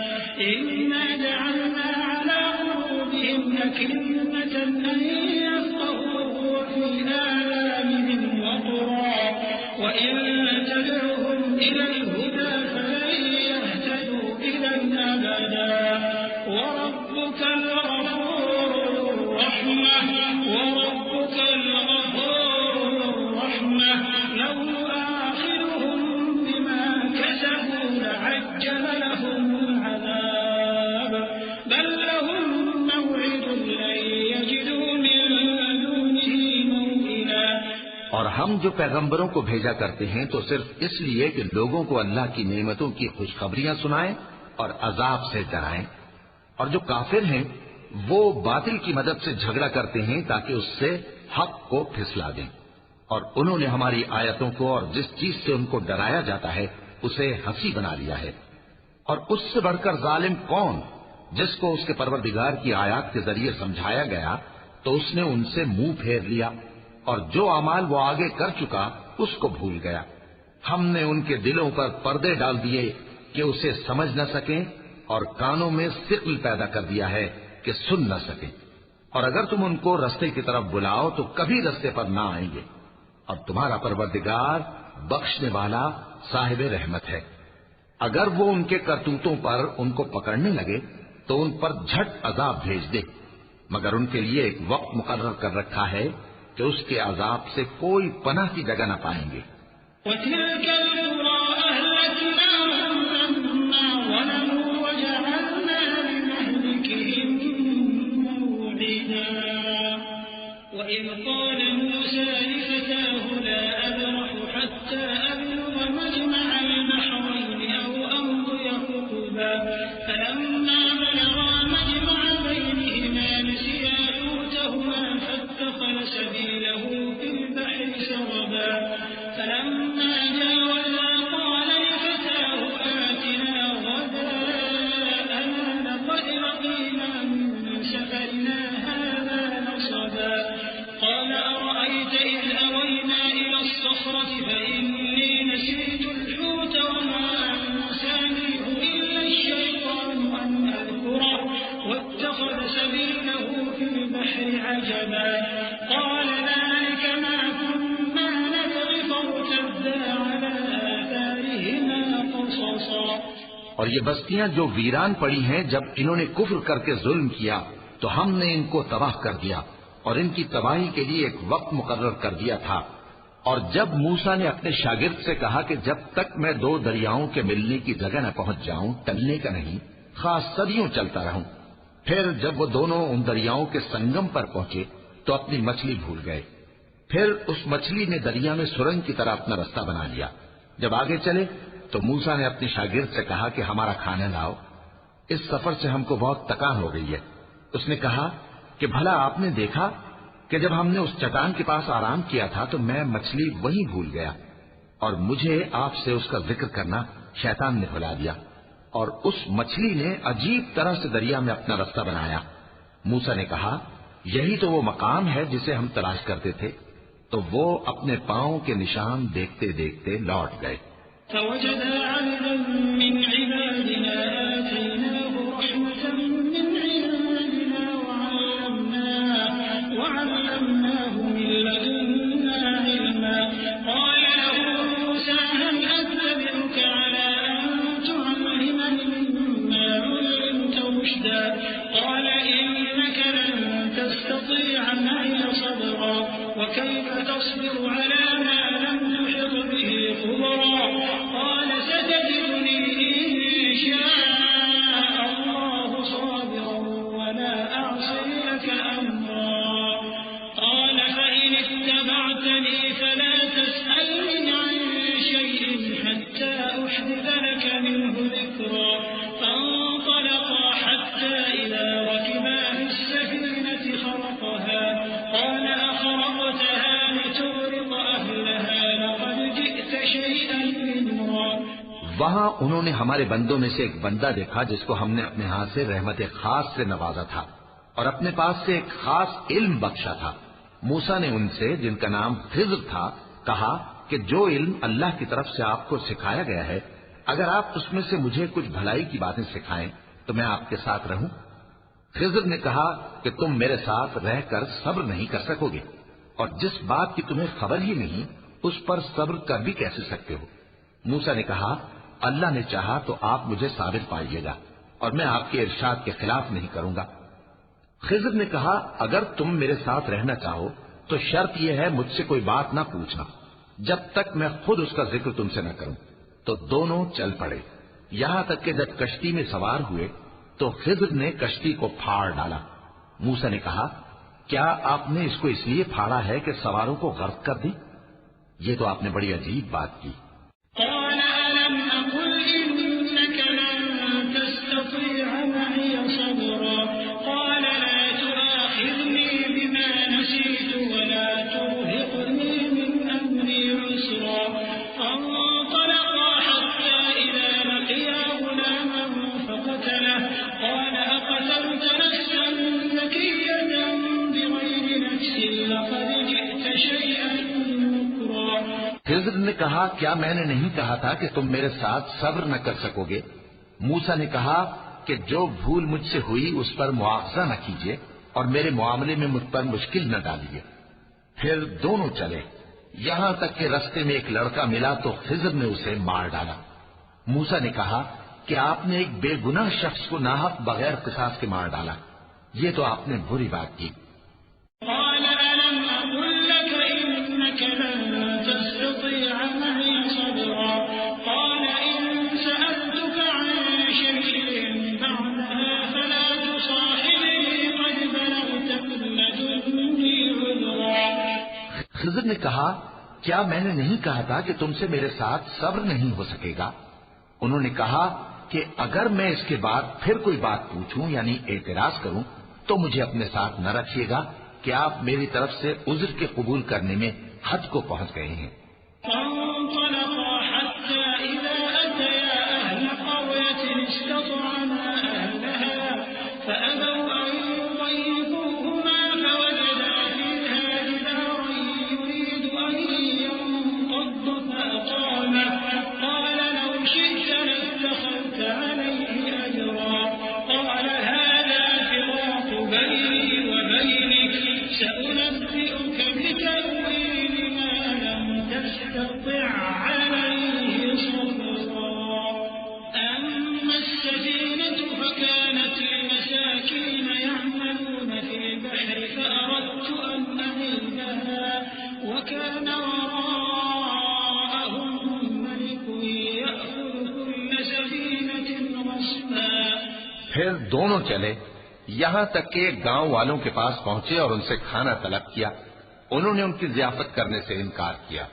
إِنَّا جَعَلْنَا عَلَىٰ قُلُوبِهِمْ أَكِنَّةً أَن يَفْقَهُوهُ وَفِي آذَانِهِمْ وَقْرًا وَإِن تَدْعُهُمْ إِلَى الْهُدَىٰ فَلَن يَهْتَدُوا إِذًا أَبَدًا وَرَبُّكَ الْغَفُورُ الرَّحِيمُ لَوْ يُؤَاخِذُهُم بِمَا كَسَبُوا لَعَجَّلَ لَهُمُ الْعَذَابَ بَل لَّهُم مَّوْعِدٌ لَّن يَجِدُوا مِن دُونِهِ مَوْئِلًا۔ اور ہم جو پیغمبروں کو بھیجا کرتے ہیں تو صرف اس لیے کہ لوگوں کو اللہ کی نعمتوں کی خوشخبریاں سنائیں اور عذاب سے ڈرائیں، اور جو کافر ہیں وہ باطل کی مدد سے جھگڑا کرتے ہیں تاکہ اس سے حق کو پھسلا دیں، اور انہوں نے ہماری آیتوں کو اور جس چیز سے ان کو ڈرایا جاتا ہے اسے ہنسی بنا لیا ہے۔ اور اس سے بڑھ کر ظالم کون جس کو اس کے پروردگار کی آیات کے ذریعے سمجھایا گیا تو اس نے ان سے منہ پھیر لیا، اور جو اعمال وہ آگے کر چکا اس کو بھول گیا۔ ہم نے ان کے دلوں پر پردے ڈال دیے کہ اسے سمجھ نہ سکیں، اور کانوں میں ثقل پیدا کر دیا ہے کہ سن نہ سکیں، اور اگر تم ان کو رستے کی طرف بلاؤ تو کبھی رستے پر نہ آئیں گے، اور تمہارا پروردگار بخشنے والا صاحب رحمت ہے۔ اگر وہ ان کے کرتوتوں پر ان کو پکڑنے لگے تو ان پر جھٹ عذاب بھیج دے، مگر ان کے لیے ایک وقت مقرر کر رکھا ہے کہ اس کے عذاب سے کوئی پناہ کی جگہ نہ پائیں گے۔ وَتِلْكَ الْقُرَىٰ أَهْلَكْنَاهُمْ لَمَّا ظَلَمُوا وَجَعَلْنَا لِمَهْلِكِهِم مَّوْعِدًا وَإِذْ قَالَ مُوسَىٰ لِفَتَاهُ لَا أَبْرَحُ حَتَّىٰ أَبْلُغَ مَجْمَعَ الْبَحْرَيْنِ أَوْ أَمْضِيَ حُقُبًا فَلَمَّا بَلَغَا مَجْمَعَ بَيْنِهِمَا نَسِيَا حُوتَهُمَا فَاتَّخَذَ سَبِيلَهُ فِي الْبَحْرِ سَرَبًا فَلَمَّا جَاوَزَا اور یہ بستیاں جو ویران پڑی ہیں، جب انہوں نے کفر کر کے ظلم کیا تو ہم نے ان کو تباہ کر دیا اور ان کی تباہی کے لیے ایک وقت مقرر کر دیا تھا۔ اور جب موسیٰ نے اپنے شاگرد سے کہا کہ جب تک میں دو دریاؤں کے ملنے کی جگہ نہ پہنچ جاؤں ٹلنے کا نہیں، خاص صدیوں چلتا رہوں، پھر جب وہ دونوں ان دریاؤں کے سنگم پر پہنچے تو اپنی مچھلی بھول گئے۔ پھر اس مچھلی نے دریا میں سرنگ کی طرح اپنا رستہ بنا لیا۔ جب آگے چلے تو موسیٰ نے اپنے شاگرد سے کہا کہ ہمارا کھانا لاؤ، اس سفر سے ہم کو بہت تکان ہو گئی ہے۔ اس نے کہا کہ بھلا آپ نے دیکھا کہ جب ہم نے اس چٹان کے پاس آرام کیا تھا تو میں مچھلی وہیں بھول گیا، اور مجھے آپ سے اس کا ذکر کرنا شیطان نے بھلا دیا، اور اس مچھلی نے عجیب طرح سے دریا میں اپنا رستہ بنایا۔ موسیٰ نے کہا یہی تو وہ مقام ہے جسے ہم تلاش کرتے تھے، تو وہ اپنے پاؤں کے نشان دیکھتے دیکھتے لوٹ گئے۔ فوجد عبدا من عبادنا آتيناه رحمة من عندنا وعلمناه من لدنا علما قال له موسى هل أتبعك على أن تعلمني مما علمت رشدا قال إنك لن تستطيع معي صبرا وكيف تصبر على ما لم تحط به خبرا قال ستجدني إن شاء الله صابرا ولا أعصي لك أمرا قال فإن اتبعتني فلا تسألني عن شيء حتى أحدث لك منه ذكرا فانطلقا حتى إذا ركبا في السفينة خرقها قال أخرقتها لتغرق أهلها لقد جئت شيئا إمرا۔ وہاں انہوں نے ہمارے بندوں میں سے ایک بندہ دیکھا جس کو ہم نے اپنے ہاتھ سے رحمت خاص سے نوازا تھا اور اپنے پاس سے ایک خاص علم بخشا تھا۔ موسیٰ نے ان سے جن کا نام خضر تھا کہا کہ جو علم اللہ کی طرف سے آپ کو سکھایا گیا ہے، اگر آپ اس میں سے مجھے کچھ بھلائی کی باتیں سکھائیں تو میں آپ کے ساتھ رہوں۔ خضر نے کہا کہ تم میرے ساتھ رہ کر صبر نہیں کر سکو گے، اور جس بات کی تمہیں خبر ہی نہیں اس پر صبر کر بھی کیسے سکتے ہو؟ موسیٰ نے کہا اللہ نے چاہا تو آپ مجھے ثابت پائیے گا اور میں آپ کے ارشاد کے خلاف نہیں کروں گا۔ خضر نے کہا اگر تم میرے ساتھ رہنا چاہو تو شرط یہ ہے مجھ سے کوئی بات نہ پوچھنا جب تک میں خود اس کا ذکر تم سے نہ کروں۔ تو دونوں چل پڑے، یہاں تک کہ جب کشتی میں سوار ہوئے تو خضر نے کشتی کو پھاڑ ڈالا۔ موسیٰ نے کہا کیا آپ نے اس کو اس لیے پھاڑا ہے کہ سواروں کو غرق کر دی؟ یہ تو آپ نے بڑی عجیب بات کی۔ قال ألم أقل إنك لن تستطيع معي صبرا قال لا تؤاخذني بما نسيت ولا ترهقني من أمري عسرا فانطلقا حتى إذا لقيا غلاما فقتله قال أقتلت نفسا زكية بغير نفس لقد جئت شيئا نكرا۔ خضر نے کہا کیا میں نے نہیں کہا تھا کہ تم میرے ساتھ صبر نہ کر سکو گے؟ موسیٰ نے کہا کہ جو بھول مجھ سے ہوئی اس پر مواخذہ نہ کیجیے اور میرے معاملے میں مجھ پر مشکل نہ ڈالیے۔ پھر دونوں چلے، یہاں تک کہ رستے میں ایک لڑکا ملا تو خضر نے اسے مار ڈالا۔ موسیٰ نے کہا کہ آپ نے ایک بے گناہ شخص کو ناحق بغیر قصاص کے مار ڈالا، یہ تو آپ نے بری بات کی۔ قال ألم أقل لك إنك لن تستطيع معي صبرا قال إن سألتك عن شيء بعدها فلا تصاحبني قد بلغت من لدني عذرا۔ خضر نے کہا کیا میں نے نہیں کہا تھا کہ تم سے میرے ساتھ صبر نہیں ہو سکے گا؟ انہوں نے کہا کہ اگر میں اس کے بعد پھر کوئی بات پوچھوں یعنی اعتراض کروں تو مجھے اپنے ساتھ نہ رکھیے گا کہ آپ میری طرف سے عذر کے قبول کرنے میں حد کو پہنچ گئے ہیں۔ فانطلقا حتى إذا أتيا أهل قرية استطعما أهلها فأبوا أن يضيفوهما فوجدا فيها جدارا يريد أن ينقض فأقامه قال لو شئت لاتخذت عليه أجرا قال هذا فراق بيني وبينك سأنبئك بتأويل ما لم تستطع پھر دونوں چلے یہاں تک کہ گاؤں والوں کے پاس پہنچے اور ان سے کھانا طلب کیا۔ انہوں نے ان کی ضیافت کرنے سے انکار کیا۔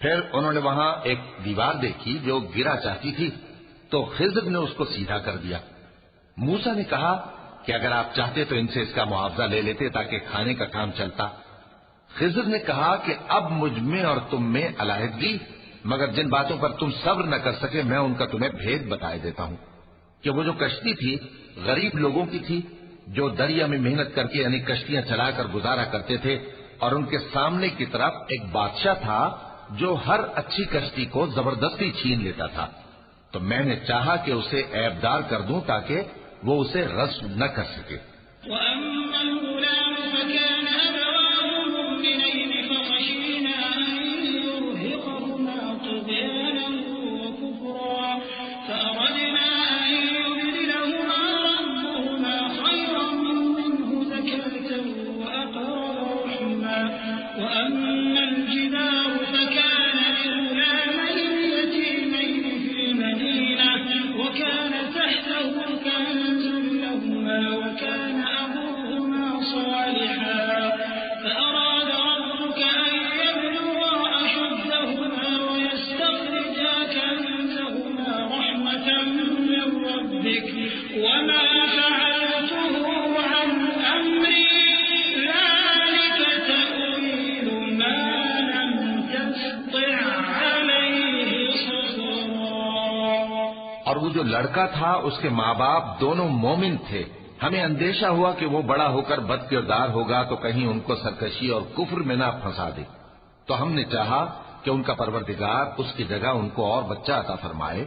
پھر انہوں نے وہاں ایک دیوار دیکھی جو گرا چاہتی تھی، تو خضر نے اس کو سیدھا کر دیا۔ موسیٰ نے کہا کہ اگر آپ چاہتے تو ان سے اس کا معاوضہ لے لیتے تاکہ کھانے کا کام چلتا۔ خضر نے کہا کہ اب مجھ میں اور تم میں علیحدگی، مگر جن باتوں پر تم صبر نہ کر سکے میں ان کا تمہیں بھید بتائے دیتا ہوں کہ وہ جو کشتی تھی غریب لوگوں کی تھی جو دریا میں محنت کر کے یعنی کشتیاں چلا کر گزارا کرتے تھے، اور ان کے سامنے کی طرف ایک بادشاہ تھا جو ہر اچھی کشتی کو زبردستی چھین لیتا تھا، تو میں نے چاہا کہ اسے عیبدار کر دوں تاکہ وہ اسے غصب نہ کر سکے۔ وَأَمَّا الْغُلَامُ فَكَانَ أَبَوَاهُ مُؤْمِنَيْنِ فَخَشِينَا أَن يُرْهِقَهُمَا طُغْيَانًا وَكُفْرًا فَأَرَدْنَا أَن يُبْدِلَهُمَا رَبُّهُمَا خَيْرًا مِّنْهُ زَكَاةً وَأَقْرَبَ رُحْمًا وَأَمَّا الْجِدَارُ فَكَانَ لِغُلَامَيْنِ يَتِيمَيْنِ فِي الْمَدِينَةِ وَكَانَ تَحْتَهُ كَنزٌ لَّهُمَا وَكَانَ أَبُوهُمَا صَالِحًا فَأَرَادَ رَبُّكَ أَن يَبْلُغَا أَشُدَّهُمَا وَيَسْتَخْرِجَا كَنزَهُمَا رَحْمَةً مِّن رَّبِّكَ وَمَا فَعَلْتُهُ عَنْ أَمْرِي ذَلِكَ تَأْوِيلُ مَا لَمْ تَسْطِع عَلَيْهِ صَبْرًا۔ اور وہ جو لڑکا تھا اس کے ماں باپ دونوں مومن تھے، ہمیں اندیشہ ہوا کہ وہ بڑا ہو کر بد کردار ہوگا تو کہیں ان کو سرکشی اور کفر میں نہ پھنسا دے، تو ہم نے چاہا کہ ان کا پروردگار اس کی جگہ ان کو اور بچہ عطا فرمائے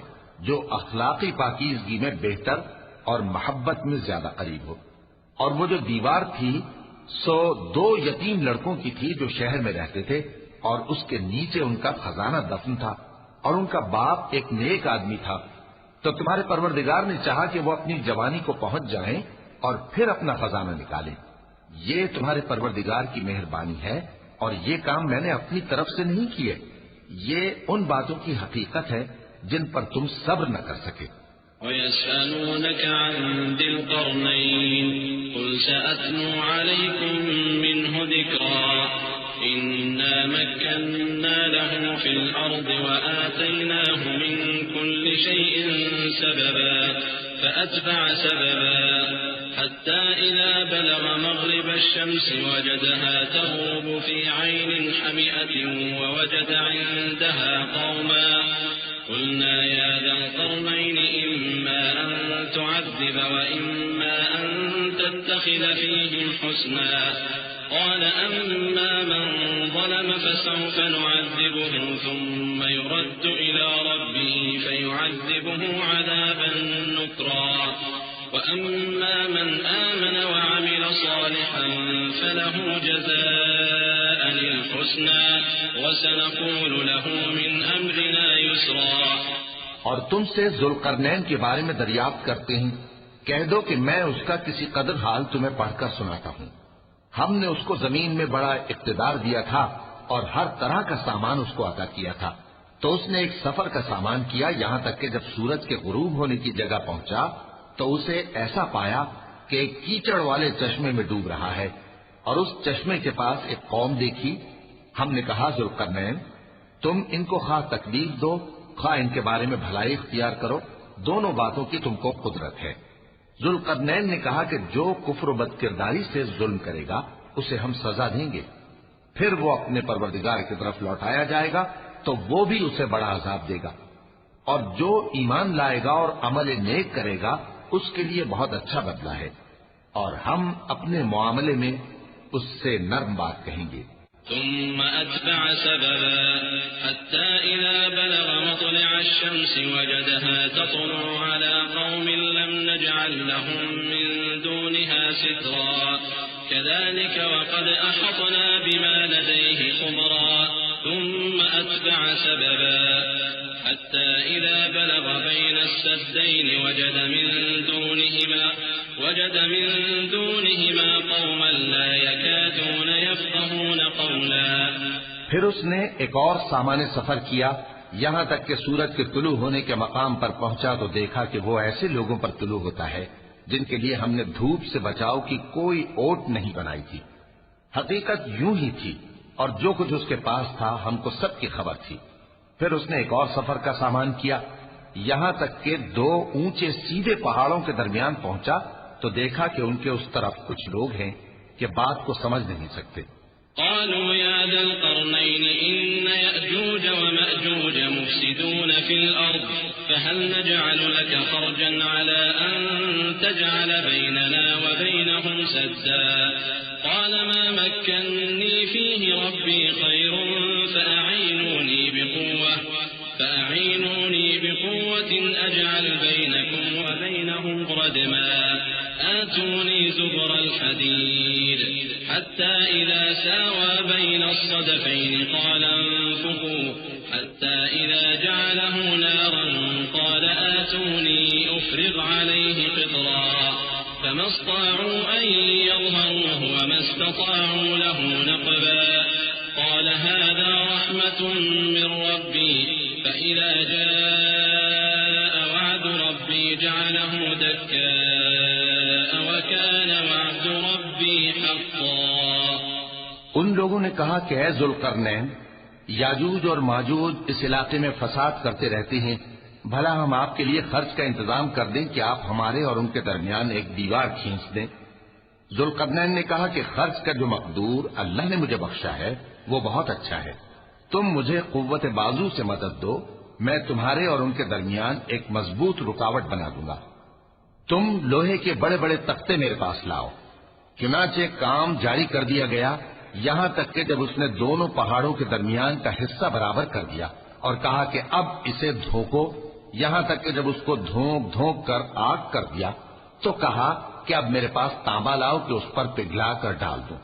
جو اخلاقی پاکیزگی میں بہتر اور محبت میں زیادہ قریب ہو۔ اور وہ جو دیوار تھی سو 2 یتیم لڑکوں کی تھی جو شہر میں رہتے تھے، اور اس کے نیچے ان کا خزانہ دفن تھا، اور ان کا باپ ایک نیک آدمی تھا۔ تو تمہارے پروردگار نے چاہا کہ وہ اپنی جوانی کو پہنچ جائیں اور پھر اپنا خزانہ نکالیں۔ یہ تمہارے پروردگار کی مہربانی ہے، اور یہ کام میں نے اپنی طرف سے نہیں کیے، یہ ان باتوں کی حقیقت ہے جن پر تم صبر نہ کر سکے۔ وَيَسْأَلُونَكَ عَنْ ذِي الْقَرْنَيْنِ قُلْ سَأَتْلُو عَلَيْكُمْ مِنْهُ ذِكْرًا إِنَّا مَكَّنَّا لَهُ فِي الْأَرْضِ وَآتَيْنَاهُ مِنْ كُلِّ شَيْءٍ سَبَبًا فَأَتْبَعَ سَبَبًا حَتَّى إِذَا بَلَغَ مَغْرِبَ الشَّمْسِ وَجَدَهَا تَغْرُبُ فِي عَيْنٍ حَمِئَةٍ وَوَجَدَ عِندَهَا قَوْمًا قُلْنَا يَا ذَا الْقَرْنَيْنِ إِمَّا أَن تُعَذِّبَ وَإِمَّا أَن تَتَّخِذَ فِيهِمْ حُسْنًا قَالَ أَمَّا مَن ظَلَمَ فَسَوْفَ نُعَذِّبُهُ ثُمَّ يُرَدُّ إِلَى رَبِّهِ فَيُعَذِّبُهُ عَذَابًا نُكْرًا وَأَمَّا مَنْ آمَنَ وَعَمِلَ صَالِحًا فَلَهُ جَزَاءً الْحُسْنَى وَسَنَقُولُ لَهُ مِنْ أَمْرِنَا يُسْرًا۔ اور تم سے ذوالقرنین کے بارے میں دریافت کرتے ہیں، کہہ دو کہ میں اس کا کسی قدر حال تمہیں پڑھ کر سناتا ہوں۔ ہم نے اس کو زمین میں بڑا اقتدار دیا تھا اور ہر طرح کا سامان اس کو عطا کیا تھا، تو اس نے ایک سفر کا سامان کیا، یہاں تک کہ جب سورج کے غروب ہونے کی جگہ پہنچا تو اسے ایسا پایا کہ ایک کیچڑ والے چشمے میں ڈوب رہا ہے، اور اس چشمے کے پاس ایک قوم دیکھی۔ ہم نے کہا ذوالقرنین تم ان کو خواہ تکلیف دو خواہ ان کے بارے میں بھلائی اختیار کرو، دونوں باتوں کی تم کو قدرت ہے۔ ذوالقرنین نے کہا کہ جو کفر و بد کرداری سے ظلم کرے گا اسے ہم سزا دیں گے، پھر وہ اپنے پروردگار کی طرف لوٹایا جائے گا تو وہ بھی اسے بڑا عذاب دے گا، اور جو ایمان لائے گا اور عمل نیک کرے گا اس کے لیے بہت اچھا بدلہ ہے، اور ہم اپنے معاملے میں اس سے نرم بات کہیں گے۔ ثم أتبع سببا حتى إذا بلغ مطلع الشمس وجدها تطلع على قوم لم نجعل لهم من دونها سترا كذلك وقد أحطنا بما لديه خبرا ثم أتبع سببا حتى إذا بلغ بين السدين وجد من دونهما قوما لا يكادون يفقهون قولا۔ پھر اس نے ایک اور سامان سفر کیا، یہاں تک کہ سورج کے طلوع ہونے کے مقام پر پہنچا تو دیکھا کہ وہ ایسے لوگوں پر طلوع ہوتا ہے جن کے لیے ہم نے دھوپ سے بچاؤ کی کوئی اوٹ نہیں بنائی تھی۔ حقیقت یوں ہی تھی، اور جو کچھ اس کے پاس تھا ہم کو سب کی خبر تھی۔ پھر اس نے ایک اور سفر کا سامان کیا، یہاں تک کہ 2 اونچے سیدھے پہاڑوں کے درمیان پہنچا تو دیکھا کہ ان کے اس طرف کچھ لوگ ہیں کہ بات کو سمجھ نہیں سکتے۔ قالوا يا ذا القرنين إن يأجوج ومأجوج مفسدون في الأرض فهل نجعل لك خرجا على أن تجعل بيننا وبينهم سدا قال ما مكنني فيه ربي خير فأعينوني بقوة أجعل بينكم وبينهم ردما آتوني زبر الحديد حتى إذا ساوى بين الصدفين قال انفخوا حتى إذا جعله نارا قال آتوني أفرغ عليه قطرا فما استطاعوا أن يظهروه وما استطاعوا له نقبا قال هذا رحمة من ربي فإذا جاء وعد ربي جعله دكاء وكان وعد ربي حقا۔ ان لوگوں نے کہا کہ اے ذوالقرنین، یاجوج اور ماجوج اس علاقے میں فساد کرتے رہتے ہیں، بھلا ہم آپ کے لیے خرچ کا انتظام کر دیں کہ آپ ہمارے اور ان کے درمیان ایک دیوار کھینچ دیں۔ ذوالقرنین نے کہا کہ خرچ کا جو مقدور اللہ نے مجھے بخشا ہے وہ بہت اچھا ہے، تم مجھے قوت بازو سے مدد دو، میں تمہارے اور ان کے درمیان ایک مضبوط رکاوٹ بنا دوں گا۔ تم لوہے کے بڑے بڑے تختے میرے پاس لاؤ۔ چنانچہ کام جاری کر دیا گیا، یہاں تک کہ جب اس نے دونوں پہاڑوں کے درمیان کا حصہ برابر کر دیا اور کہا کہ اب اسے دھوکو، یہاں تک کہ جب اس کو دھونک دھونک کر آگ کر دیا تو کہا کہ اب میرے پاس تانبا لاؤ کہ اس پر پگھلا کر ڈال دوں۔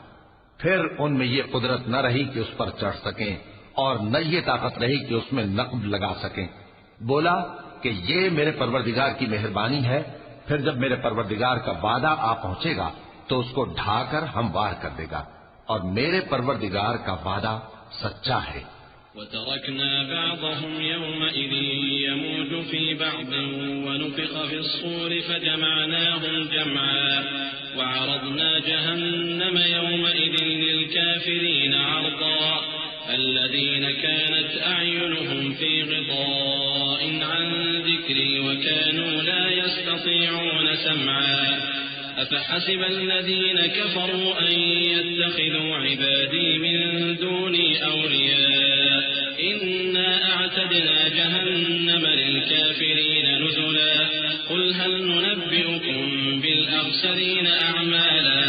پھر ان میں یہ قدرت نہ رہی کہ اس پر چڑھ سکیں اور نہ یہ طاقت رہی کہ اس میں نقب لگا سکیں۔ بولا کہ یہ میرے پروردگار کی مہربانی ہے، پھر جب میرے پروردگار کا وعدہ آ پہنچے گا تو اس کو ڈھا کر ہموار کر دے گا، اور میرے پروردگار کا وعدہ سچا ہے۔ وتركنا بعضهم يومئذ يموج في بعض ونفخ في الصور فجمعناهم جمعا وعرضنا جهنم يومئذ للكافرين عرضا الذين كانت أعينهم في غطاء عن ذكري وكانوا لا يستطيعون سمعا أفحسب الذين كفروا أن يتخذوا عبادي من دوني أولياء إنا أعتدنا جهنم للكافرين نزلا قل هل ننبئكم بالأخسرين أعمالا۔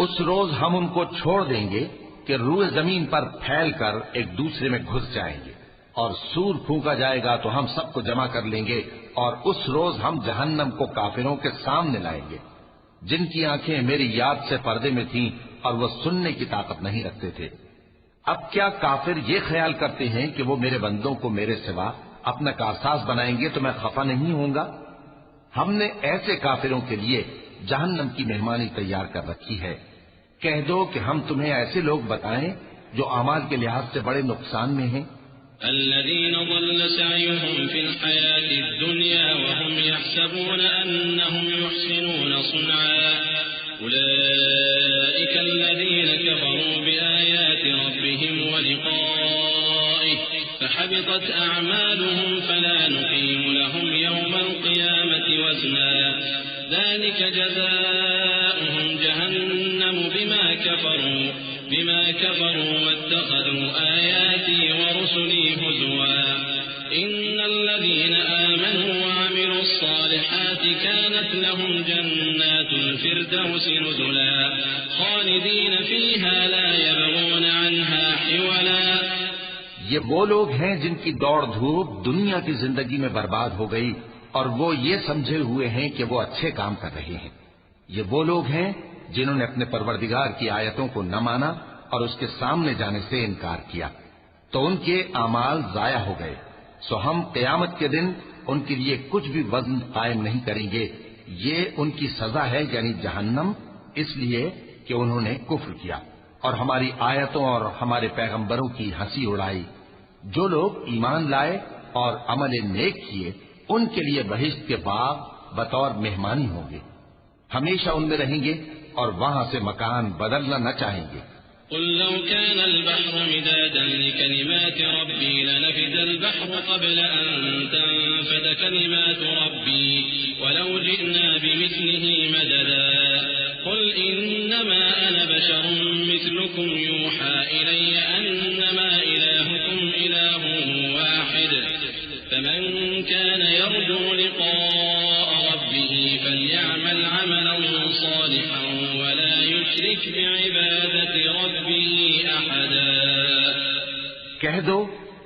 اس روز ہم ان کو چھوڑ دیں گے کہ روئے زمین پر پھیل کر ایک دوسرے میں گھس جائیں گے، اور سور پھونکا جائے گا تو ہم سب کو جمع کر لیں گے، اور اس روز ہم جہنم کو کافروں کے سامنے لائیں گے جن کی آنکھیں میری یاد سے پردے میں تھیں اور وہ سننے کی طاقت نہیں رکھتے تھے۔ اب کیا کافر یہ خیال کرتے ہیں کہ وہ میرے بندوں کو میرے سوا اپنا کارساز بنائیں گے تو میں خفا نہیں ہوں گا؟ ہم نے ایسے کافروں کے لیے جہنم کی مہمانی تیار کر رکھی ہے۔ کہہ دو کہ ہم تمہیں ایسے لوگ بتائیں جو اعمال کے لحاظ سے بڑے نقصان میں ہیں۔ الذين ضل سعيهم في الحياة الدنيا وهم يحسبون أنهم يحسنون صنعا أولئك الذين كفروا بآيات ربهم ولقائه فحبطت أعمالهم فلا نقيم لهم يوم القيامة وزنا ذلك جزاؤهم جهنم بما كفروا واتخذوا آياتي ورسلي هزوا إن الذين آمنوا وعملوا الصالحات كانت لهم جنات الفردوس نزلا خالدين فيها لا يبغون عنها حولا۔ یہ وہ لوگ ہیں جن کی دوڑ دھوپ دنیا کی زندگی میں برباد ہو گئی اور وہ یہ سمجھے ہوئے ہیں کہ وہ اچھے کام کر رہے ہیں۔ یہ وہ لوگ ہیں جنہوں نے اپنے پروردگار کی آیتوں کو نہ مانا اور اس کے سامنے جانے سے انکار کیا، تو ان کے اعمال ضائع ہو گئے، سو ہم قیامت کے دن ان کے لیے کچھ بھی وزن قائم نہیں کریں گے۔ یہ ان کی سزا ہے، یعنی جہنم، اس لیے کہ انہوں نے کفر کیا اور ہماری آیتوں اور ہمارے پیغمبروں کی ہنسی اڑائی۔ جو لوگ ایمان لائے اور عمل نیک کیے ان کے لیے بہشت کے باغ بطور مہمانی ہوں گے، ہمیشہ ان میں رہیں گے اور وہاں سے مکان بدلنا نہ چاہیں گے۔ قل لو كان البحر مدادا لكلمات ربي لنفد البحر قبل أن تنفد كلمات ربي ولو جئنا بمثله مددا قل إنما أنا بشر مثلكم يوحى إلي أنما إلهكم إله واحد فمن كان يرجو لقاء ربه فليعمل عملا صالحا ولا يشرك بعبادة ربه أحدا۔ کہہ دو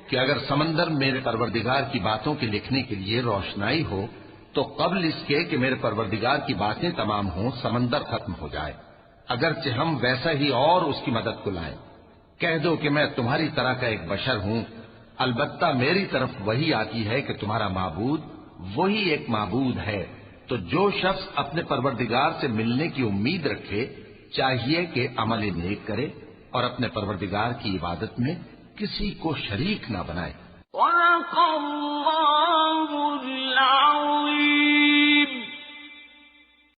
کہ اگر سمندر میرے پروردگار کی باتوں کے لکھنے کے لیے روشنائی ہو تو قبل اس کے کہ میرے پروردگار کی باتیں تمام ہوں سمندر ختم ہو جائے، اگرچہ ہم ویسا ہی اور اس کی مدد کو لائیں۔ کہہ دو کہ میں تمہاری طرح کا ایک بشر ہوں، البتہ میری طرف وہی آتی ہے کہ تمہارا معبود وہی ایک معبود ہے، تو جو شخص اپنے پروردگار سے ملنے کی امید رکھے چاہیے کہ عمل نیک کرے اور اپنے پروردگار کی عبادت میں کسی کو شریک نہ بنائے۔ صدق اللہ